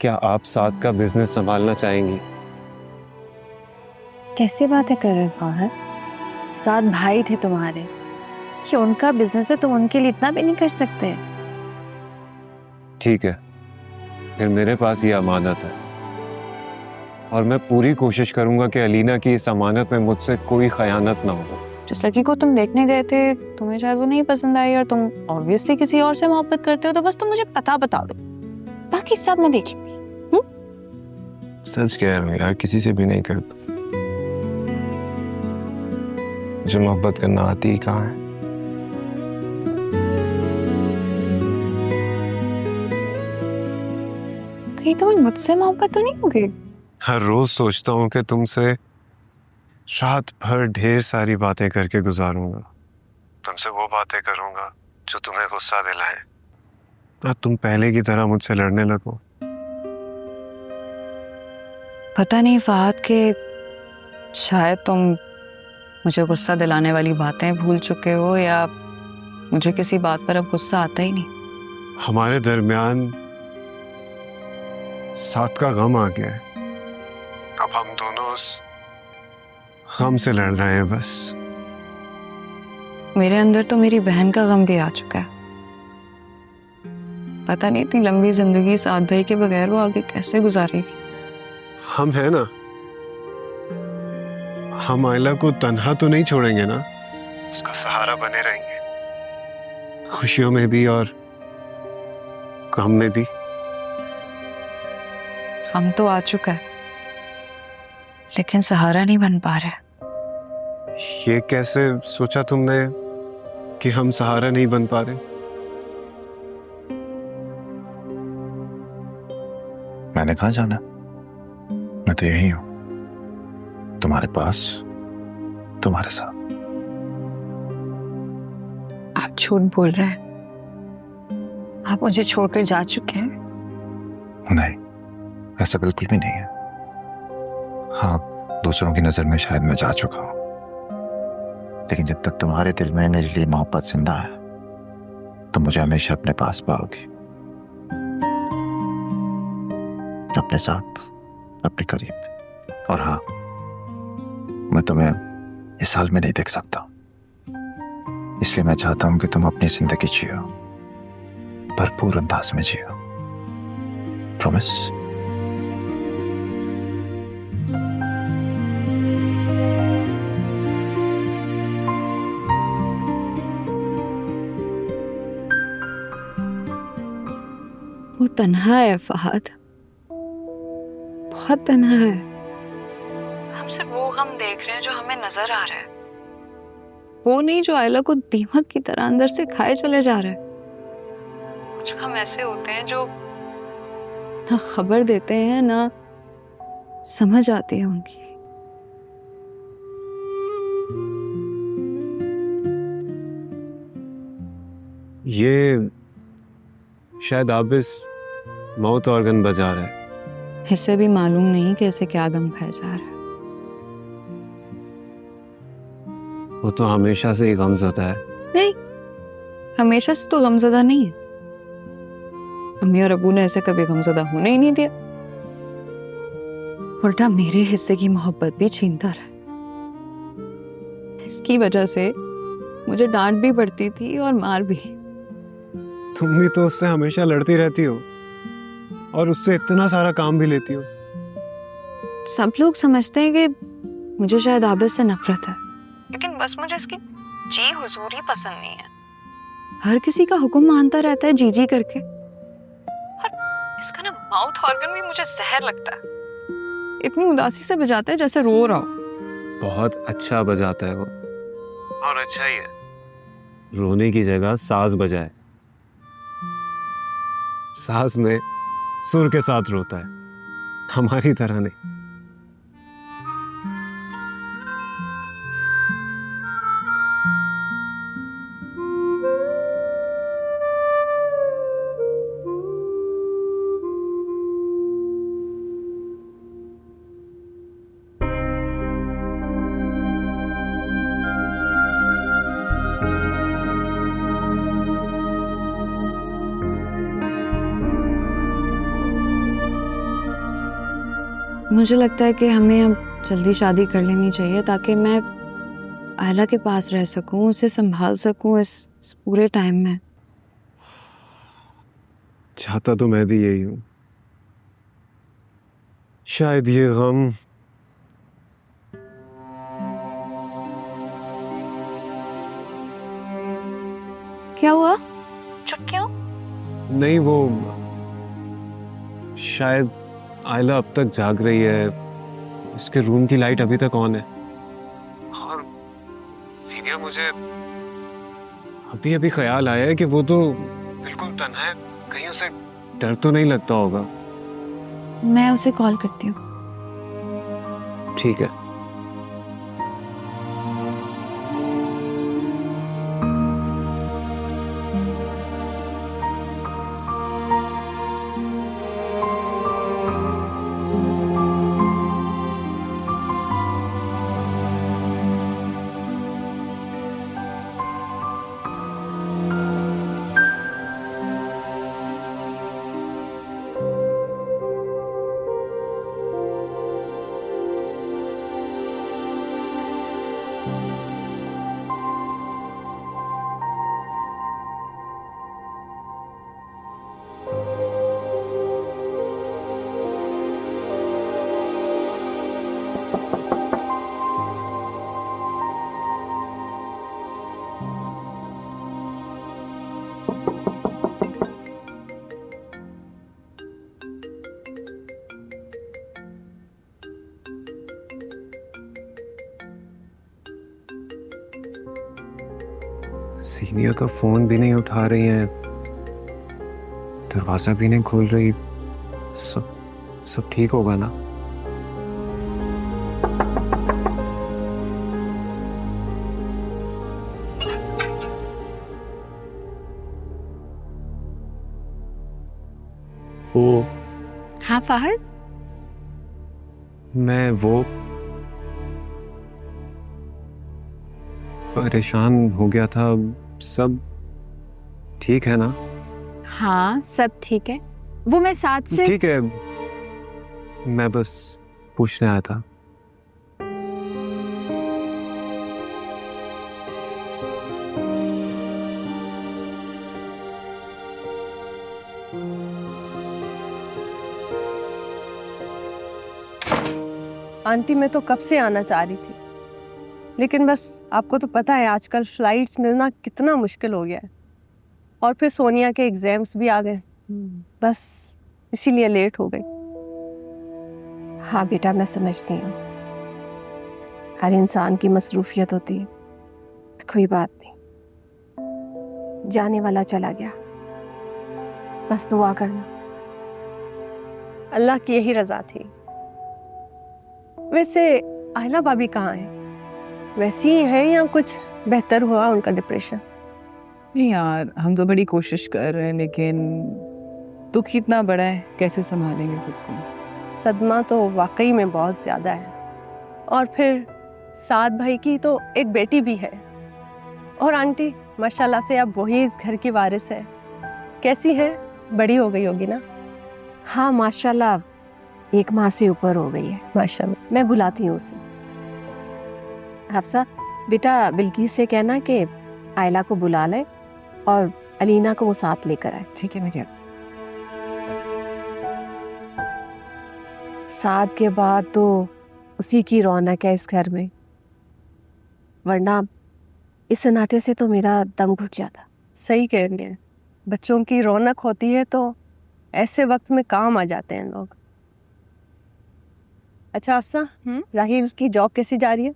क्या आप साथ का बिजनेस संभालना चाहेंगी? कैसी बातें कर रहे हो है? साथ भाई थे तुम्हारे, कि उनका बिजनेस है, तुम उनके लिए इतना भी नहीं कर सकते? ठीक है, फिर मेरे पास ये अमानत है और मैं पूरी कोशिश करूंगा कि अलीना की इस अमानत में मुझसे कोई खयानत ना हो। जिस लड़की को तुम देखने गए थे, तुम्हें शायद वो नहीं पसंद आई और तुम ऑब्वियसली किसी और से मोहब्बत करते हो, तो बस तुम मुझे पता बता दो, बाकी सब मैं देख लूंगी। सच कह रहा हूँ यार, किसी से भी नहीं करता। मुझे मोहब्बत करना आती ही कहाँ है। कहीं तुम्हें मुझसे मोहब्बत तो नहीं होगी? हर रोज सोचता हूँ कि तुमसे रात भर ढेर सारी बातें करके गुजारूंगा, तुमसे वो बातें करूंगा जो तुम्हें गुस्सा दिलाए, और तुम पहले की तरह मुझसे लड़ने लगो। पता नहीं फहद के, शायद तुम मुझे गुस्सा दिलाने वाली बातें भूल चुके हो, या मुझे किसी बात पर अब गुस्सा आता ही नहीं। हमारे दरमियान साथ का गम आ गया है। अब हम दोनों उस गम से लड़ रहे हैं बस। मेरे अंदर तो मेरी बहन का गम भी आ चुका है। पता नहीं इतनी लंबी जिंदगी साथ भाई के बगैर वो आगे कैसे गुजारेगी। हम है ना, हम आयला को तन्हा तो नहीं छोड़ेंगे ना, उसका सहारा बने रहेंगे, खुशियों में भी और गम में भी। गम तो आ चुका है, लेकिन सहारा नहीं बन पा रहा। ये कैसे सोचा तुमने कि हम सहारा नहीं बन पा रहे? मैंने कहाँ जाना, मैं तो यही हूं, तुम्हारे पास, तुम्हारे साथ। आप झूठ बोल रहे हैं। आप मुझे छोड़कर जा चुके हैं। नहीं, ऐसा बिल्कुल भी नहीं है। हाँ, दूसरों की नजर में शायद मैं जा चुका हूं, लेकिन जब तक तुम्हारे दिल में मेरे लिए मोहब्बत जिंदा है, तो मुझे हमेशा अपने पास पाओगी, अपने साथ, अपने करीब। और हाँ, मैं तुम्हें इस हाल में नहीं देख सकता, इसलिए मैं चाहता हूं कि तुम अपनी जिंदगी जियो, भरपूर अंदाज में जियो। प्रॉमिस? वो तन्हा है फहद, बहुत तन्हा है। हम सिर्फ वो गम देख रहे हैं जो हमें नजर आ रहा है, वो नहीं जो आयला को दीमक की तरह अंदर से खाए चले जा रहे हैं। कुछ गम ऐसे होते हैं जो ना खबर देते हैं, ना समझ आती है उनकी। ये शायद आबिस मौत ऑर्गन बजा रहा है। इसे भी मालूम नहीं कि इसे क्या गम खाया जा रहा है। वो तो हमेशा से ही गमज़दा है। नहीं, हमेशा से तो गमज़दा नहीं है। अम्मी और अबू ने ऐसे कभी गमज़दा होने ही नहीं दिया, उल्टा मेरे हिस्से की मोहब्बत भी छीनता रहा। इसकी वजह से मुझे डांट भी पड़ती थी और मार भी। तुम भी तो उससे हमेशा लड़ती रहती हो और उससे इतना सारा काम भी लेती हो। सब लोग समझते हैं कि मुझे शायद आबिद से नफरत है, लेकिन बस मुझे इसकी जी हुजूरी पसंद नहीं है। हर किसी का हुक्म मानता रहता है जी जी करके, और इसका ना माउथ ऑर्गन भी मुझे जहर लगता है। इतनी उदासी से बजाता है जैसे रो रहा हो। बहुत अच्छा बजाता है वो, और अच्छा ही है। रोने की जगह साज बजाए, साज में सुर के साथ रोता है, हमारी तरह नहीं। मुझे लगता है कि हमें अब जल्दी शादी कर लेनी चाहिए ताकि मैं आयला के पास रह सकूं, उसे संभाल सकूं इस पूरे टाइम में। चाहता तो मैं भी यही हूँ। शायद ये गम क्या हुआ? चुप क्यों? नहीं, वो शायद आयला अब तक जाग रही है, इसके रूम की लाइट अभी तक ऑन है। और सीनियर, मुझे अभी अभी ख्याल आया है कि वो तो बिल्कुल तन्हा है, कहीं उसे डर तो नहीं लगता होगा। मैं उसे कॉल करती हूँ। ठीक है। सीनियर का फोन भी नहीं उठा रही है, दरवाजा भी नहीं खोल रही। सब सब ठीक होगा ना? वो हाँ फाहद, मैं वो परेशान हो गया था। सब ठीक है ना? हाँ सब ठीक है। वो मैं साथ से ठीक है, मैं बस पूछने आया था। आंटी मैं तो कब से आना चाह रही थी, लेकिन बस आपको तो पता है आजकल फ्लाइट्स मिलना कितना मुश्किल हो गया है, और फिर सोनिया के एग्जाम्स भी आ गए, बस इसीलिए लेट हो गई। हाँ बेटा, मैं समझती हूँ, हर इंसान की मसरूफियत होती है। कोई बात नहीं, जाने वाला चला गया, बस दुआ करना। अल्लाह की यही रजा थी। वैसे आयला भाभी कहाँ है? वैसी ही है या कुछ बेहतर हुआ उनका डिप्रेशन? नहीं यार, हम तो बड़ी कोशिश कर रहे हैं, लेकिन दुख इतना बड़ा है, कैसे संभालेंगे खुद को। सदमा तो वाकई में बहुत ज्यादा है, और फिर साद भाई की तो एक बेटी भी है, और आंटी माशाल्लाह से अब वही इस घर की वारिस है। कैसी है? बड़ी हो गई होगी ना? हाँ माशाल्लाह, 1 माह से ऊपर हो गई है। माशाल्लाह। मैं बुलाती हूँ उसे। हफ्सा बेटा, बिल्किस से कहना कि आयला को बुला ले और अलीना को वो साथ लेकर आए। ठीक है, मैं क्या साद के बाद तो उसी की रौनक है इस घर में, वरना इस सन्नाटे से तो मेरा दम घुट जाता। सही कह रही हैं, बच्चों की रौनक होती है तो ऐसे वक्त में काम आ जाते हैं लोग। अच्छा अफसा, राहील की जॉब कैसी जा रही है?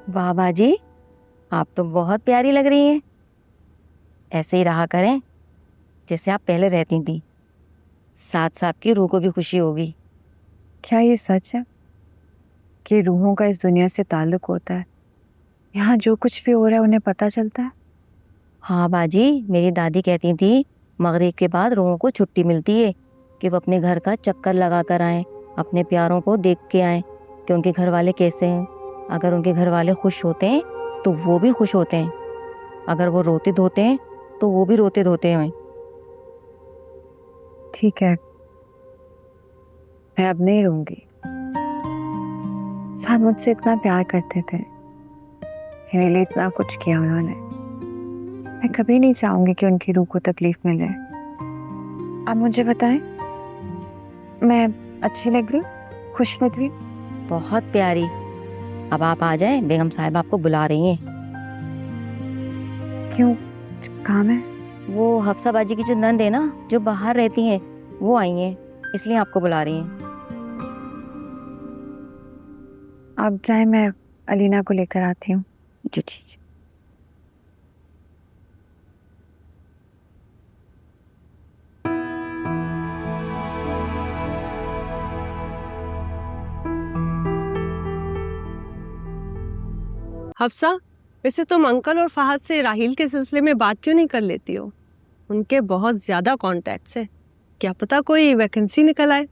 वाह बाजी, आप तो बहुत प्यारी लग रही हैं। ऐसे ही रहा करें जैसे आप पहले रहती थी, साथ साथ की रूह को भी खुशी होगी। क्या ये सच है कि रूहों का इस दुनिया से ताल्लुक होता है, यहाँ जो कुछ भी हो रहा है उन्हें पता चलता है? हाँ बाजी, मेरी दादी कहती थी मगरिब के बाद लोगों को छुट्टी मिलती है कि वो अपने घर का चक्कर लगा कर आएँ, अपने प्यारों को देख के आएँ कि उनके घर वाले कैसे हैं। अगर उनके घर वाले खुश होते हैं तो वो भी खुश होते हैं, अगर वो रोते धोते हैं तो वो भी रोते धोते हैं। ठीक है, मैं अब नहीं रहूंगी। साथ मुझसे इतना प्यार करते थे, मेरे लिए इतना कुछ किया उन्होंने। मैं कभी नहीं चाहूंगी कि उनकी रूह को तकलीफ मिले। आप मुझे बताएं, मैं अच्छी लग रही हूँ, खुश लग रही हूँ? बहुत प्यारी। अब आप आ जाएं, बेगम साहिबा आपको बुला रही हैं। क्यों, कुछ काम है? वो हफ्सा बाजी की जो नंद है ना, जो बाहर रहती हैं, वो आई हैं, इसलिए आपको बुला रही हैं। आप जाए, मैं अलीना को लेकर आती हूँ। जी ठीक। हफ्सा, वैसे तुम अंकल और फहद से राहील के सिलसिले में बात क्यों नहीं कर लेती हो? उनके बहुत ज्यादा कॉन्टैक्ट्स हैं, क्या पता कोई वैकेंसी निकल आए।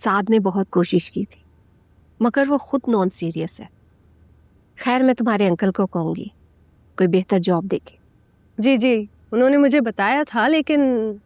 साद ने बहुत कोशिश की थी मगर वो खुद नॉन सीरियस है। खैर, मैं तुम्हारे अंकल को कहूँगी कोई बेहतर जॉब देखे। जी जी, उन्होंने मुझे बताया था, लेकिन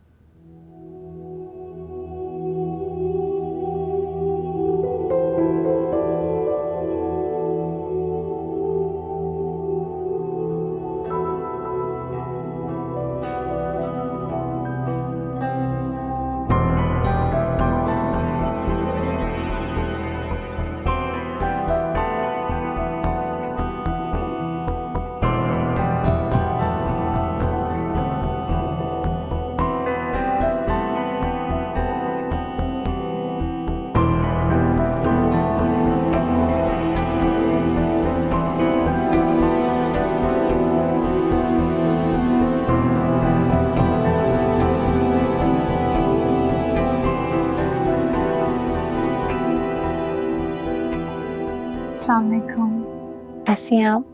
ऐसी हैं आप?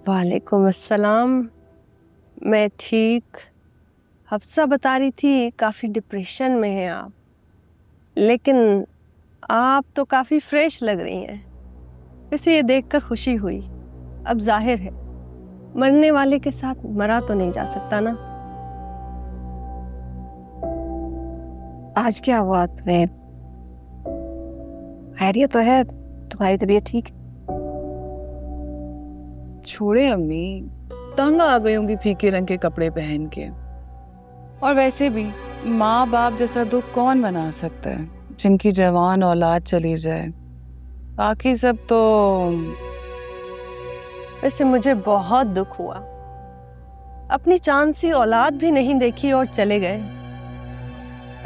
वालेकुम अस्सलाम। मैं ठीक। हफ्सा बता रही थी काफ़ी डिप्रेशन में हैं आप, लेकिन आप तो काफ़ी फ्रेश लग रही हैं। वैसे ये देखकर खुशी हुई। अब जाहिर है मरने वाले के साथ मरा तो नहीं जा सकता ना। आज क्या हुआ तुम्हें? खैरियत तो है? तुम्हारी तबीयत ठीक? छोड़े अम्मी, तंग आ गई होंगी फीके रंग के कपड़े पहन के। और वैसे भी माँ बाप जैसा दुख कौन मना सकता है जिनकी जवान औलाद चली जाए। बाकी सब तो वैसे मुझे बहुत दुख हुआ, अपनी चांद सी औलाद भी नहीं देखी और चले गए।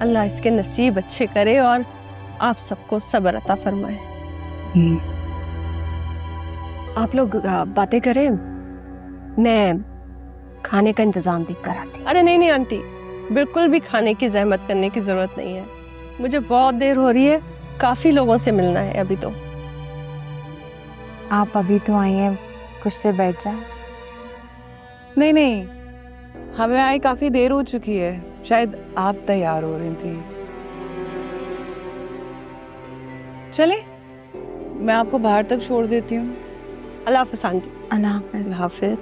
अल्लाह इसके नसीब अच्छे करे और आप सबको सब्र अता फरमाए। आप लोग बातें करें, मैं खाने का इंतजाम देख कर आती। अरे नहीं नहीं आंटी, बिल्कुल भी खाने की जहमत करने की जरूरत नहीं है। मुझे बहुत देर हो रही है, काफी लोगों से मिलना है अभी तो। आप अभी तो आई हैं, कुछ देर बैठ जाए। नहीं नहीं, हमें आई काफी देर हो चुकी है, शायद आप तैयार हो रही थी। चले, मैं आपको बाहर तक छोड़ देती हूँ। अल्लाह हाफ़िज़ आंटी। अल्लाह हाफ़िज़। अल्लाह हाफ़िज़।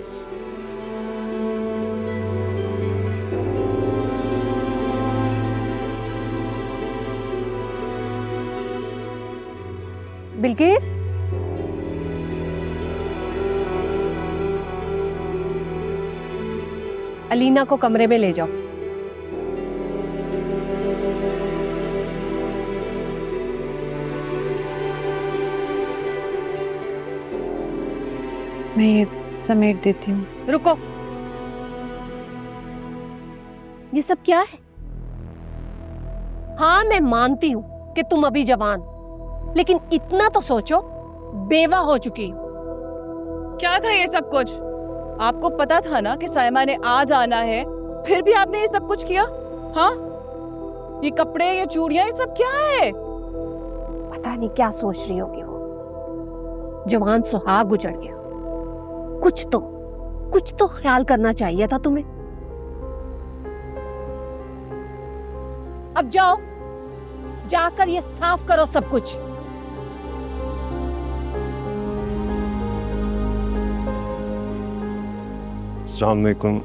बिल्किस, अलीना को कमरे में ले जाओ। मैं ये समेट देती हूँ। रुको, ये सब क्या है? हाँ, मैं मानती हूँ कि तुम अभी जवान, लेकिन इतना तो सोचो, बेवा हो चुकी हो। क्या था ये सब कुछ? आपको पता था ना कि साइमा ने आज आना है, फिर भी आपने ये सब कुछ किया? हाँ, ये कपड़े, ये चूड़ियां, ये सब क्या है? पता नहीं क्या सोच रही होगी वो। जवान सुहाग उजड़ गया, कुछ तो ख्याल करना चाहिए था तुम्हें। अब जाओ, जाकर ये साफ करो सब कुछ। अस्सलाम वालेकुम।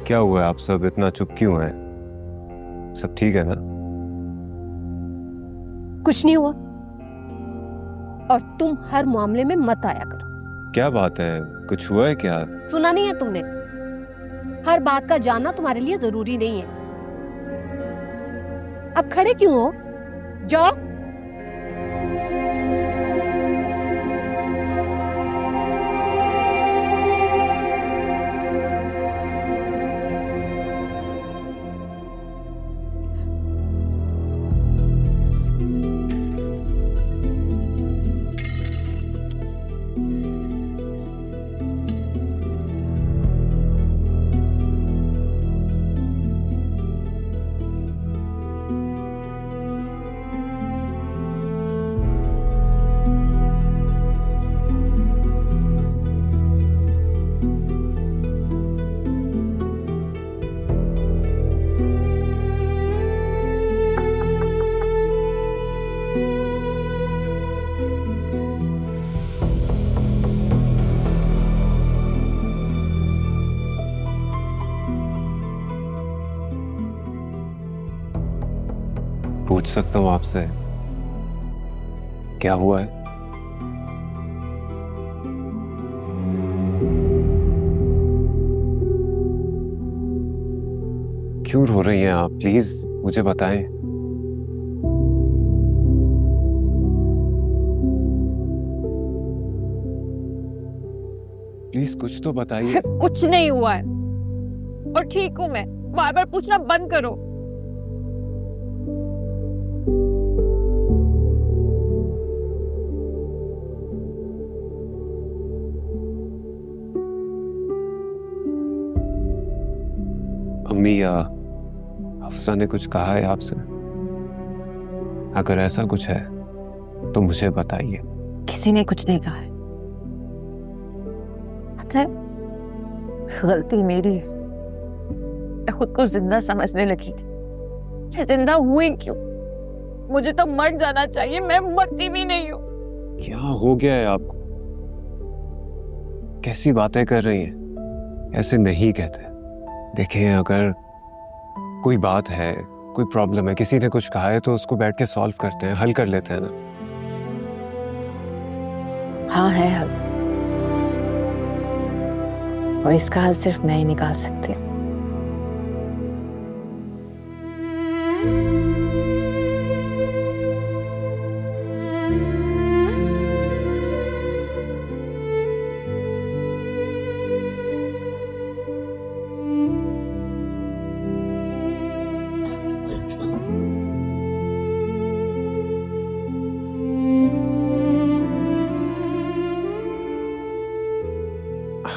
क्या हुआ है? आप सब इतना चुप क्यों हैं? सब ठीक है ना? कुछ नहीं हुआ, और तुम हर मामले में मत आया करो। क्या बात है? कुछ हुआ है क्या? सुना नहीं है तुमने? हर बात का जानना तुम्हारे लिए जरूरी नहीं है। अब खड़े क्यों हो? जाओ। पूछ सकता हूँ आपसे, क्या हुआ है? क्यों रो रही हैं आप? प्लीज मुझे बताएं। प्लीज कुछ तो बताइए। कुछ नहीं हुआ है और ठीक हूँ मैं। बार बार पूछना बंद करो। अम्मी या हफ्सा ने कुछ कहा है आपसे? अगर ऐसा कुछ है तो मुझे बताइए। किसी ने कुछ नहीं कहा है। पता है, गलती मेरी है। मैं खुद को जिंदा समझने लगी थी। मैं जिंदा हुई क्यों? मुझे तो मर जाना चाहिए। मैं मरती भी नहीं हूँ। क्या हो गया है आपको? कैसी बातें कर रही हैं? ऐसे नहीं कहते। देखें, अगर कोई बात है, कोई प्रॉब्लम है, किसी ने कुछ कहा है तो उसको बैठ के सॉल्व करते हैं, हल कर लेते हैं ना। हाँ है हल, और इसका हल सिर्फ मैं ही निकाल सकती हूँ।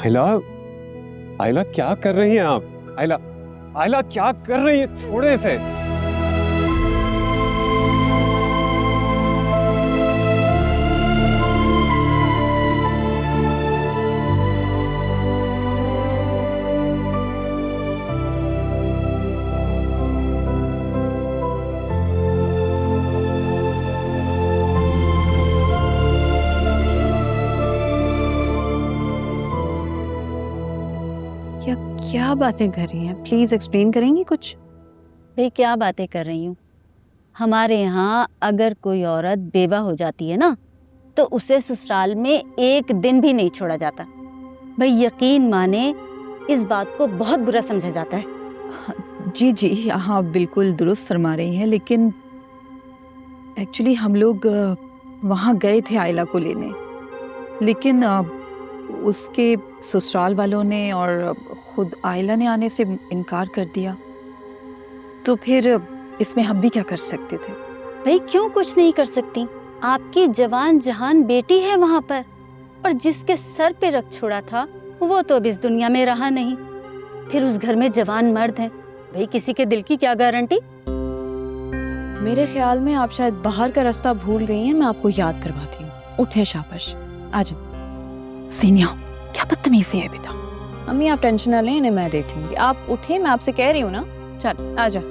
आयला, आयला क्या कर रही हैं आप? आयला, आयला क्या कर रही है? छोड़े इसे। क्या बातें कर रही हैं? प्लीज एक्सप्लेन करेंगी कुछ? भाई क्या बातें कर रही हूँ? हमारे यहाँ अगर कोई औरत बेवा हो जाती है ना, तो उसे ससुराल में एक दिन भी नहीं छोड़ा जाता। भाई यकीन माने, इस बात को बहुत बुरा समझा जाता है। जी जी, हाँ बिल्कुल दुरुस्त फरमा रही हैं, लेकिन एक्चुअली हम लोग वहाँ गए थे आयला को लेने, लेकिन उसके ससुराल वालों ने और खुद आयला ने आने से इनकार कर दिया। तो फिर इसमें हम भी क्या कर सकते थे? भाई क्यों कुछ नहीं कर सकती? आपकी जवान जहान बेटी है वहाँ पर, और जिसके सर पे रख छोड़ा था वो तो अब इस दुनिया में रहा नहीं। फिर उस घर में जवान मर्द हैं, भाई किसी के दिल की क्या गारंटी? मेरे ख्याल में आप शायद बाहर का रास्ता भूल गई हैं, मैं आपको याद करवाती हूँ। उठे शाबाश, आ जाओ। सीनिया, क्या बदतमीजी है बेटा। अम्मी आप टेंशन ना लें, इन्हें मैं देख लूंगी। आप उठे, मैं आपसे कह रही हूँ ना। चल आ जा,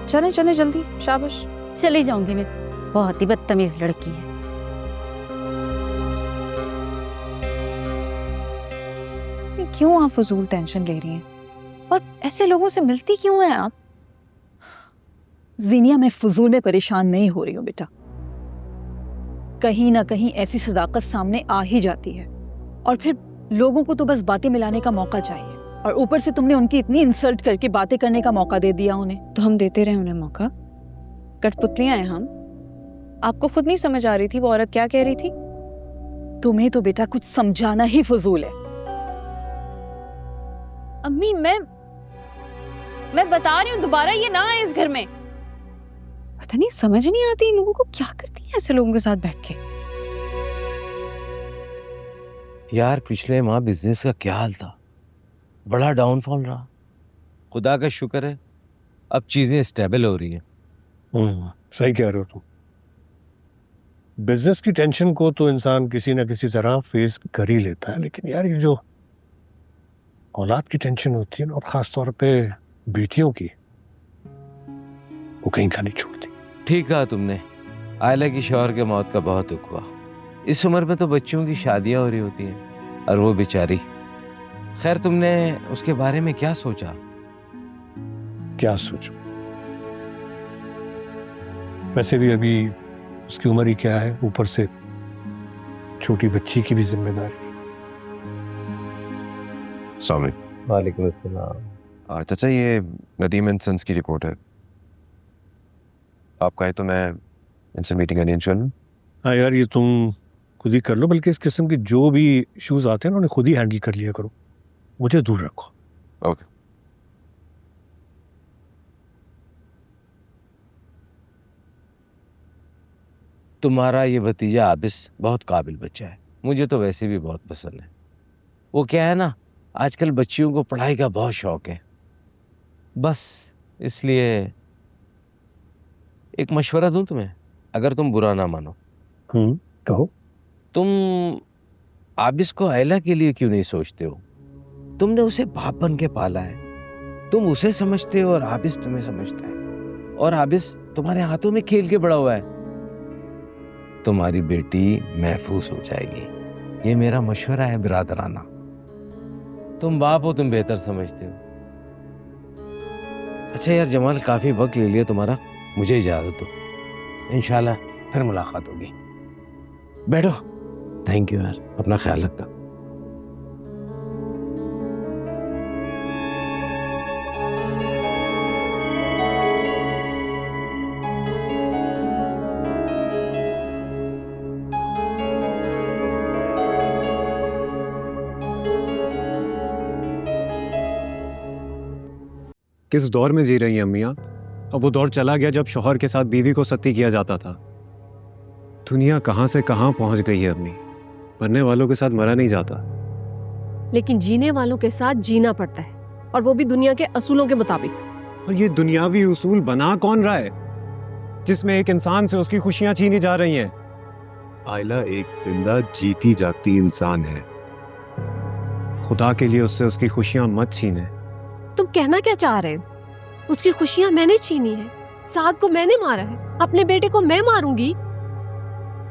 चले चले जल्दी, शाबाश। चली जाऊंगी मैं, बहुत ही बदतमीज लड़की है। क्यों आप फजूल टेंशन ले रही हैं और ऐसे लोगों से मिलती क्यों हैं आप? जीनिया, मैं फजूल में परेशान नहीं हो रही हूँ बेटा। कहीं ना कहीं ऐसी सदाकत सामने आ ही जाती है और फिर लोगों को तो बस बातें मिलाने का मौका चाहिए, और ऊपर से तुमने उनकी इतनी इंसल्ट करके बातें करने का मौका दे दिया उन्हें। तो हम देते रहे उन्हें मौका? कठपुतलियां हैं हम। आपको खुद नहीं समझ आ रही थी वो औरत क्या कह रही थी? तुम्हें तो बेटा कुछ समझाना ही फजूल है। अम्मी मैं बता रही हूँ, दोबारा ये ना आए इस घर में। पता नहीं, समझ नहीं आती इन लोगों को, क्या करती है ऐसे लोगों के साथ बैठ के। यार पिछले माह बिजनेस का क्या हाल था, बड़ा डाउनफॉल रहा। खुदा का शुक्र है अब चीजें स्टेबल हो रही हैं। सही कह रहे हो तुम। बिजनेस की टेंशन को तो इंसान किसी ना किसी तरह फेस कर ही लेता है, लेकिन यार ये जो औलाद की टेंशन होती है ना, और खास तौर पे बेटियों की, वो कहीं का नहीं छोड़ती। ठीक कहा तुमने। आयला की शौहर के मौत का बहुत दुख हुआ। इस उम्र में तो बच्चों की शादियां हो रही होती हैं, और वो बेचारी। खैर, तुमने उसके बारे में क्या सोचा? क्या सोचूं? वैसे भी अभी उसकी उम्र ही क्या है, ऊपर से छोटी बच्ची की भी जिम्मेदारी। वालेकुम अस्सलाम। चाचा, ये नदीम एंड सन्स की रिपोर्ट है। आप कहे तो मैं इनसे मीटिंग अरेंज कर लूं? हाँ यार, ये तुम खुद ही कर लो, बल्कि इस किस्म के जो भी इश्यूज आते हैं ना, उन्हें खुद ही हैंडल कर लिया करो, मुझे दूर रखो। ओके। तुम्हारा ये भतीजा आबिस बहुत काबिल बच्चा है, मुझे तो वैसे भी बहुत पसंद है। वो क्या है ना, आजकल बच्चियों को पढ़ाई का बहुत शौक है, बस इसलिए एक मशवरा दूं तुम्हें, अगर तुम बुरा ना मानो। कहो। तुम आबिस को आयला के लिए क्यों नहीं सोचते हो? तुमने उसे बाप बन के पाला है, तुम उसे समझते हो और आबिस तुम्हें समझता है, और आबिस तुम्हारे हाथों में खेल के बड़ा हुआ है। तुम्हारी बेटी महफूज हो जाएगी, ये मेरा मशवरा है बिरादराना। तुम बाप हो, तुम बेहतर समझते हो। अच्छा यार जमाल, काफी वक्त ले लिया तुम्हारा, मुझे इजाजत दो। इंशाल्लाह फिर मुलाकात होगी। बैठो। थैंक यू यार, अपना ख्याल रखना। किस दौर में जी रही हैं अम्मी आप? अब वो दौर चला गया जब शौहर के साथ बीवी को सती किया जाता था। दुनिया कहां से कहां पहुंच गई है अम्मी। मरने वालों के साथ मरा नहीं जाता। लेकिन जीने वालों के साथ जीना पड़ता है, और वो भी दुनिया के असूलों के मुताबिक। और ये दुनियावी उसूल बना कौन रहा है, जिसमें एक इंसान से उसकी खुशियां छीनी जा रही हैं? आयला एक जिंदा जीती जागती इंसान है। खुदा के लिए उससे उसकी खुशियां मत छीने। तुम कहना क्या चाह रहे हो? उसकी खुशियां मैंने छीनी है, साद को मैंने मारा है, अपने बेटे को मैं मारूंगी?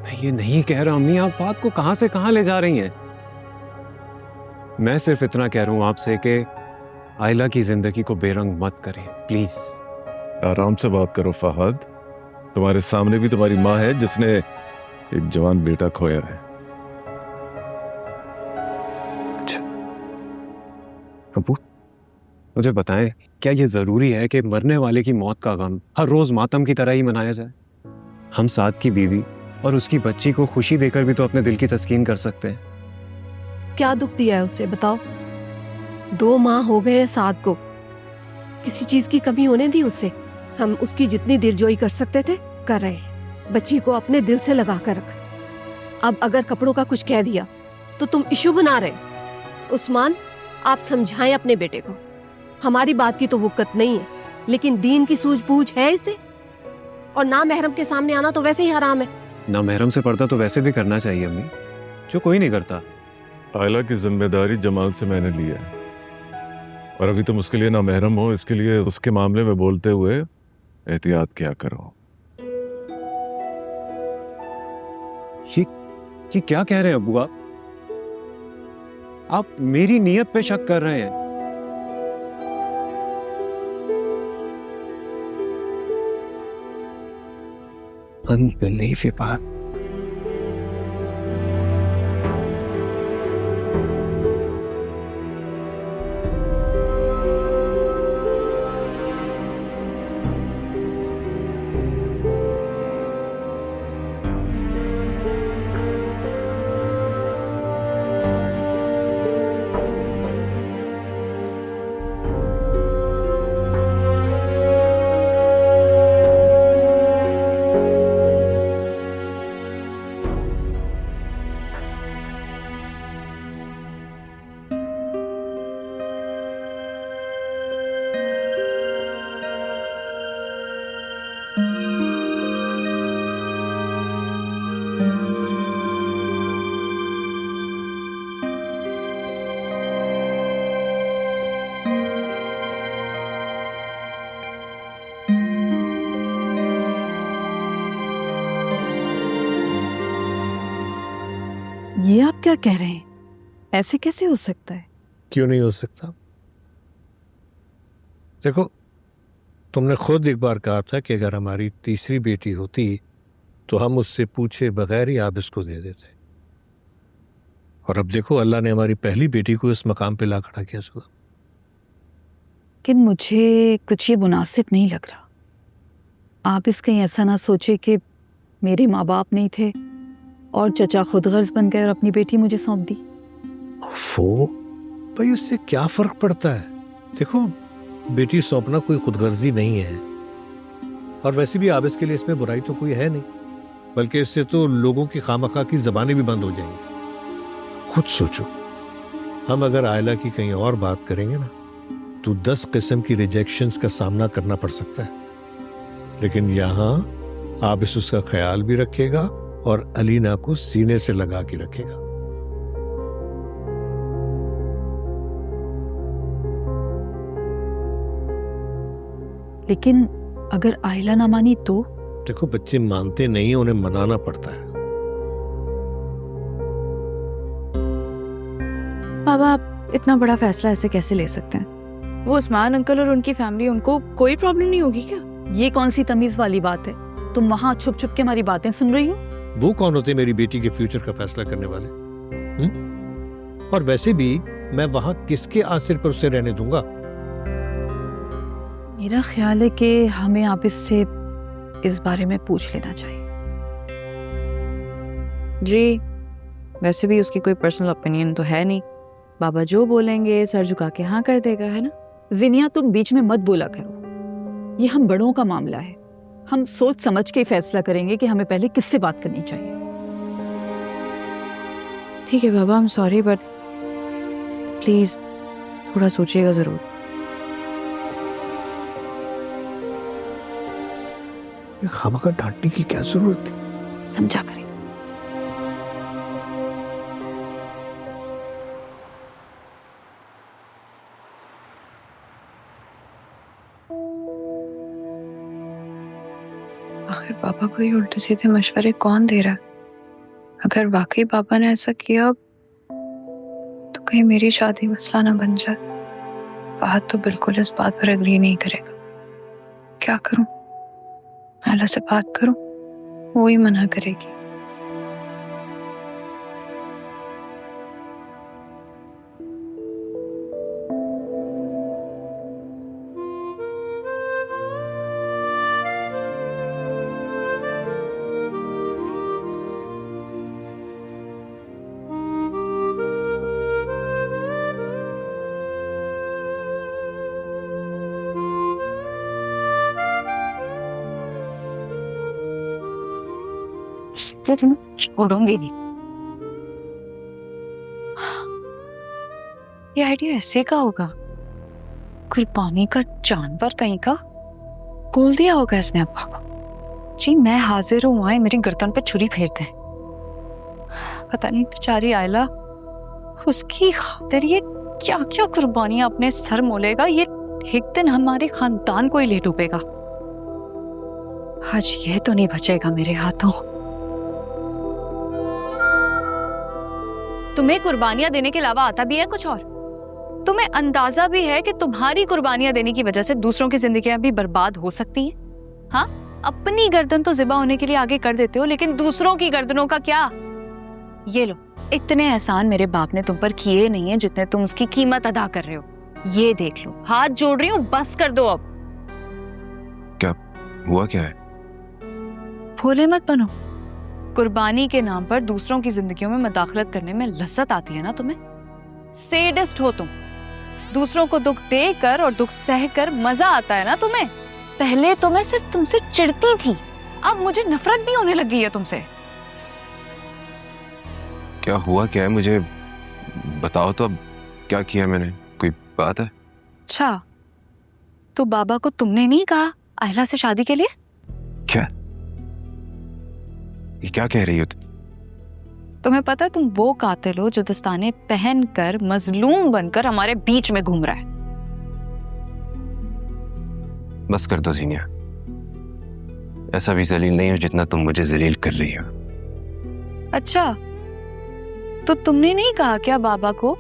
मैं ये नहीं कह रहा अम्मी, आप बात को कहां से कहां ले जा रही हैं। मैं सिर्फ इतना कह रहा हूं आपसे कि आयला की जिंदगी को बेरंग मत करें प्लीज। आराम से बात करो फहद, तुम्हारे सामने भी तुम्हारी माँ है जिसने एक जवान बेटा खोया है। अबू मुझे बताएं, क्या ये जरूरी है कि मरने वाले की मौत का गम हर रोज मातम की तरह ही मनाया जाए? हम साद की बीवी और उसकी बच्ची को खुशी देकर भी तो अपने दिल की तस्कीन कर सकते हैं। क्या दुख दिया है उसे, बताओ? 2 माह हो गए साद को, किसी चीज की कमी होने दी उसे? हम उसकी जितनी दिलजोई कर सकते थे कर रहे हैं। बच्ची को अपने दिल से लगा कर रख। अब अगर कपड़ों का कुछ कह दिया तो तुम इशू बना रहे। उस्मान, आप समझाएं अपने बेटे को, हमारी बात की तो वक़्त नहीं है। लेकिन दीन की सूझबूझ है इसे। और ना महरम के सामने आना तो वैसे ही हराम है। ना महरम से पर्दा तो वैसे भी करना चाहिए अम्मी, जो कोई नहीं करता। आयला की जिम्मेदारी जमाल से मैंने ली है, और अभी तुम उसके लिए ना महरम हो, इसके लिए उसके मामले में बोलते हुए एहतियात क्या करो। ये क्या कह रहे हैं अब्बू आप मेरी नीयत पे शक कर रहे हैं? Unbelievable. ये आप क्या कह रहे हैं? ऐसे कैसे हो सकता है? क्यों नहीं हो सकता? देखो, तुमने खुद एक बार कहा था कि अगर हमारी तीसरी बेटी होती तो हम उससे पूछे बगैर ही आप इसको दे देते। और अब देखो, अल्लाह ने हमारी पहली बेटी को इस मकाम पे ला खड़ा किया। सुधा, लेकिन मुझे कुछ ये मुनासिब नहीं लग रहा। आप इस कहीं ऐसा ना सोचे कि मेरे माँ बाप नहीं थे और चचा खुद गर्ज बन गए और अपनी बेटी मुझे सौंप दी। वो भाई, उससे क्या फर्क पड़ता है? देखो, बेटी सौंपना कोई खुदगर्जी नहीं है, और वैसे भी आप इसके लिए इसमें बुराई तो कोई है नहीं, बल्कि इससे तो लोगों की खामखा की जबानें भी बंद हो जाएंगी। खुद सोचो, हम अगर आयला की कहीं और बात करेंगे ना तो 10 किस्म की रिजेक्शंस का सामना करना पड़ सकता है, लेकिन यहाँ आप इस उसका ख्याल भी रखेगा और अलीना को सीने से लगा के रखेगा। लेकिन अगर आयला ना मानी तो? देखो, बच्चे मानते नहीं, उन्हें मनाना पड़ता है। बाबा, आप इतना बड़ा फैसला ऐसे कैसे ले सकते हैं? वो उस्मान अंकल और उनकी फैमिली, उनको कोई प्रॉब्लम नहीं होगी क्या? ये कौन सी तमीज वाली बात है? तुम वहां छुप छुप के हमारी बातें सुन रही हो? वो कौन होते मेरी बेटी के फ्यूचर का फैसला करने वाले? और वैसे भी मैं वहां किसके आसिर पर उसे रहने दूंगा? मेरा ख्याल है कि हमें आप इससे इस बारे में पूछ लेना चाहिए। जी, वैसे भी उसकी कोई पर्सनल ओपिनियन तो है नहीं। बाबा जो बोलेंगे सर झुका के हाँ कर देगा, है ना? जिनिया, तुम बीच में मत बोला करो। ये हम बड़ों का मामला है। हम सोच समझ के फैसला करेंगे कि हमें पहले किससे बात करनी चाहिए। ठीक है बाबा, I am sorry, but please थोड़ा सोचिएगा जरूर। खामखा डांटने की क्या जरूरत थी? समझा करें। आखिर पापा को ये उल्टे सीधे मशवरे कौन दे रहा है? अगर वाकई पापा ने ऐसा किया तो कहीं मेरी शादी मसला ना बन जाए। फहद तो बिल्कुल इस बात पर एग्री नहीं करेगा। क्या करूं? आयला से बात करूं? वो ही मना करेगी। छोड़ूंगी नहीं। ये आइडिया ऐसे का होगा? कुर्बानी का जानवर कहीं का। बोल दिया होगा इसने अब्बा को। जी मैं हाजिर हूँ, आए मेरी गर्दन पे छुरी फेर दे। पता नहीं बेचारी आयला, उसकी खातिर ये क्या क्या कुर्बानियां अपने सर मोलेगा। ये एक दिन हमारे खानदान को ही ले डूबेगा। आज ये तो नहीं बचेगा मेरे हाथों। तुम्हें कुर्बानियां देने के अलावा आता भी है कुछ और? तुम्हें अंदाजा भी है कि तुम्हारी कुर्बानियां देने की वजह से दूसरों की जिंदगियां भी बर्बाद हो सकती हैं? हाँ, अपनी गर्दन तो ज़िबा होने के लिए आगे कर देते हो, लेकिन दूसरों की गर्दनों का क्या? ये लो, इतने एहसान मेरे बाप ने तुम पर किए नहीं है जितने तुम उसकी कीमत अदा कर रहे हो। ये देख लो, हाथ जोड़ रही हूँ, बस कर दो अब। क्या हुआ, क्या है? भोले मत बनो। कुर्बानी के नाम पर दूसरों की जिंदगियों में मदाखलत करने में लज्जत आती है ना तुम्हें? सेडिस्ट हो तुम। दूसरों को दुख देकर और दुख सहकर मजा आता है ना तुम्हें? पहले तो मैं सिर्फ तुमसे चिढ़ती थी, अब मुझे नफरत भी होने लगी है तुमसे। क्या हुआ, क्या है? मुझे बताओ तो। अब क्या किया मैंने? कोई बात है? अच्छा, तो बाबा को तुमने नहीं कहा आयला से शादी के लिए? क्या? ये क्या कह रही हो तुम? तुम्हें पता है तुम वो कातिल हो जो दस्ताने पहनकर मजलूम बनकर हमारे बीच में घूम रहा है। बस कर दो जीनिया, ऐसा भी जलील नहीं हो जितना तुम मुझे जलील कर रही हो। अच्छा, तो तुमने नहीं कहा क्या बाबा को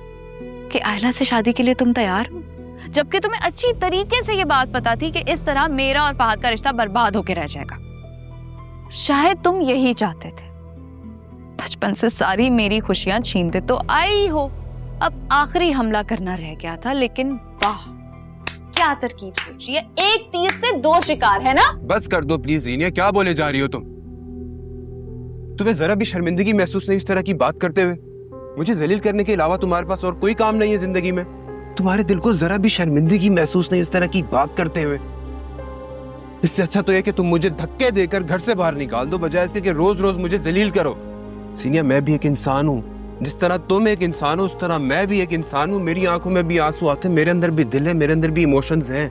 कि आयला से शादी के लिए तुम तैयार हो, जबकि तुम्हें अच्छी तरीके से ये बात पता थी कि इस तरह मेरा और फहद का रिश्ता बर्बाद होकर रह जाएगा? शायद तुम यही चाहते थे, बचपन से सारी मेरी खुशियां छीनते तो आई हो। अब आखिरी हमला करना रह गया था, लेकिन वाह क्या तरकीब सोची है, एक तीर से दो शिकार, है ना? बस कर दो प्लीज जीनिया, क्या बोले जा रही हो तुम? तुम्हें जरा भी शर्मिंदगी महसूस नहीं इस तरह की बात करते हुए? मुझे जलील करने के अलावा तुम्हारे पास और कोई काम नहीं है जिंदगी में? तुम्हारे दिल को जरा भी शर्मिंदगी महसूस नहीं इस तरह की बात करते हुए? इससे अच्छा तो यह कि तुम मुझे धक्के देकर घर से बाहर निकाल दो, बजाय इसके कि रोज रोज मुझे जलील करो। सीनिया, मैं भी एक इंसान हूँ, जिस तरह तुम एक इंसान हो उस तरह मैं भी एक इंसान हूँ। मेरी आंखों में भी आंसू आते हैं, मेरे अंदर भी दिल है, मेरे अंदर भी इमोशंस हैं।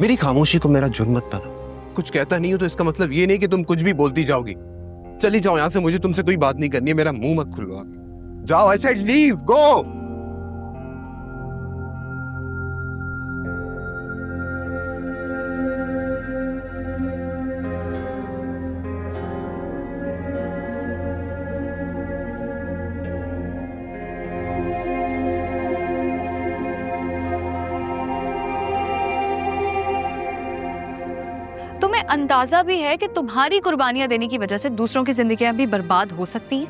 मेरी खामोशी को मेरा जुर्म मत बनाओ। कुछ कहता नहीं हो तो इसका मतलब ये नहीं कि तुम कुछ भी बोलती जाओगी। चली जाओ यहाँ से, मुझे तुमसे कोई बात नहीं करनी है। मेरा मुंह मत खुलवाओ, जाओ। आई सेड लीव, गो। तुम्हें अंदाजा भी है कि तुम्हारी कुर्बानियां देने की वजह से दूसरों की जिंदगियां भी बर्बाद हो सकती हैं?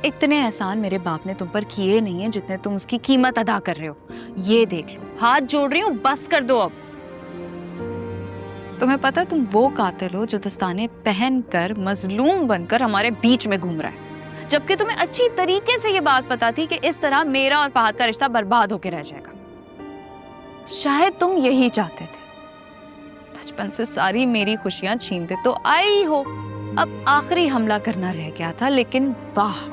इतने एहसान मेरे बाप ने तुम पर किए नहीं है जितने तुम उसकी कीमत अदा कर रहे हो। ये देख लो, हाथ जोड़ रही हूँ, बस कर दो अब। तुम्हें पता है तुम वो कातिल हो जो दस्ताने पहनकर मजलूम बनकर हमारे बीच में घूम रहा है, जबकि तुम्हें अच्छी तरीके से ये बात पता थी कि इस तरह मेरा और फहद का रिश्ता बर्बाद होकर रह जाएगा। शायद तुम यही चाहते थे, बचपन से सारी मेरी खुशियां छीनते तो आई हो। अब आखिरी हमला करना रह गया था, लेकिन वाह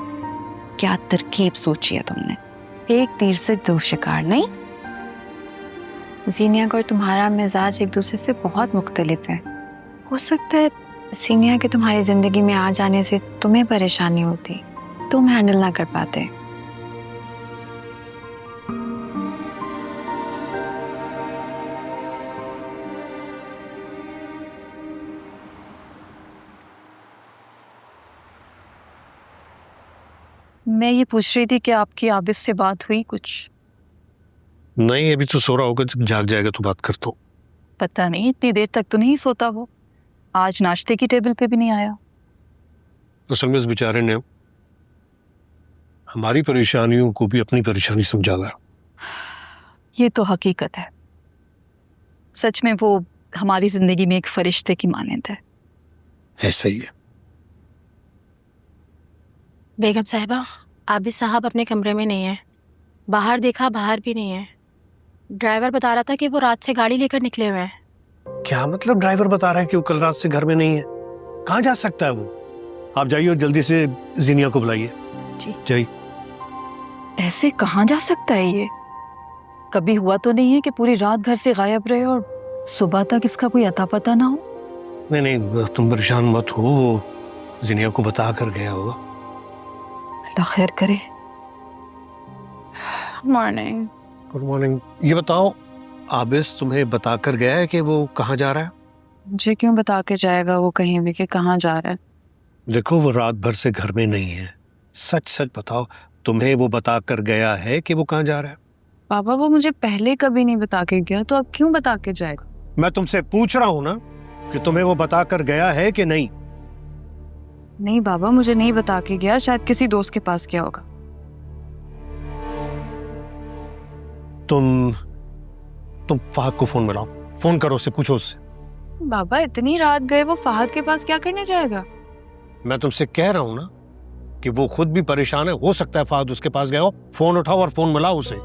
क्या तरकीब सोची है तुमने, एक तीर से दो शिकार। नहीं, जीनिया और तुम्हारा मिजाज एक दूसरे से बहुत मुख्तलिफ है। हो सकता है सीनिया के तुम्हारी जिंदगी में आ जाने से तुम्हें परेशानी होती, तुम हैंडल ना कर पाते। मैं ये पूछ रही थी कि आपकी आबिद से बात हुई कुछ? नहीं, अभी तो सो रहा होगा, जब जाग जाएगा तो बात कर दो। पता नहीं इतनी देर तक तो नहीं सोता वो। आज नाश्ते की टेबल पे भी नहीं आया। असल में इस बेचारे ने हमारी परेशानियों को भी अपनी परेशानी समझा हुआ। ये तो हकीकत है, सच में वो हमारी जिंदगी में एक फरिश्ते की मानंद है। ऐसा ही है। बेगम साहिबा, आबिद साहब अपने कमरे में नहीं है। बाहर देखा, बाहर भी नहीं है। ड्राइवर बता रहा था कि वो रात से गाड़ी लेकर निकले हुए हैं। क्या मतलब ड्राइवर बता रहा है कि वो कल रात से घर में नहीं है? कहाँ जा सकता है वो? आप जाइए और जल्दी से जीनिया को बुलाइए। जी जाइए। ऐसे कहाँ जा सकता है ये? कभी हुआ तो नहीं है कि पूरी रात घर से गायब रहे और सुबह तक इसका कोई अता पता ना हो? नहीं नहीं, तुम परेशान मत हो, वो जिनिया को बता कर गया होगा। अल्लाह खैर करे। मॉर्निंग। Good morning. ये बताओ, आबिस तुम्हें बता कर गया है कि वो कहाँ जा रहा है? मुझे क्यों बता के जाएगा वो कहीं भी कि कहाँ जा रहा है? देखो, वो रात भर से घर में नहीं है। सच सच बताओ, तुम्हें वो बता कर गया है कि वो कहाँ जा रहा है? पापा वो मुझे पहले कभी नहीं बता के गया, तो अब क्यों बता के जाएगा? मैं तुमसे पूछ रहा हूँ ना कि तुम्हें वो बता कर गया है कि नहीं। नहीं बाबा, मुझे नहीं बता के गया, शायद किसी दोस्त के पास गया होगा। तुम फहद को फोन मिलाओ, फोन करो, उससे पूछो उससे। बाबा इतनी रात गए, वो फहद के पास क्या करने जाएगा? मैं तुमसे कह रहा हूं ना कि वो खुद भी परेशान है, हो सकता है फहद उसके पास गया हो। फोन उठाओ और फोन मिलाओ उसे।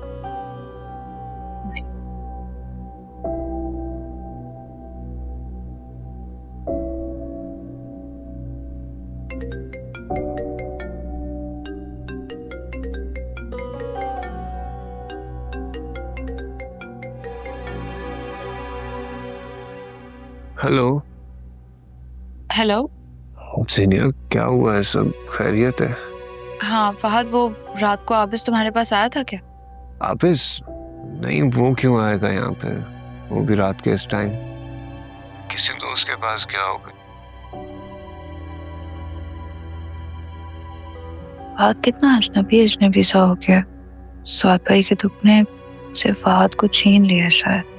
हेलो। हेलो। जिनिया, क्या हुआ है? सब खैरियत है? हाँ फहद, वो रात को आबिस तुम्हारे पास आया था क्या? आबिस? नहीं, वो क्यों आएगा यहाँ पे, वो भी रात के इस टाइम? किसी दोस्त के पास गया होगा। फहद कितना अजनबी सा हो गया। साद भाई के दुख ने सिर्फ फहद को छीन लिया शायद।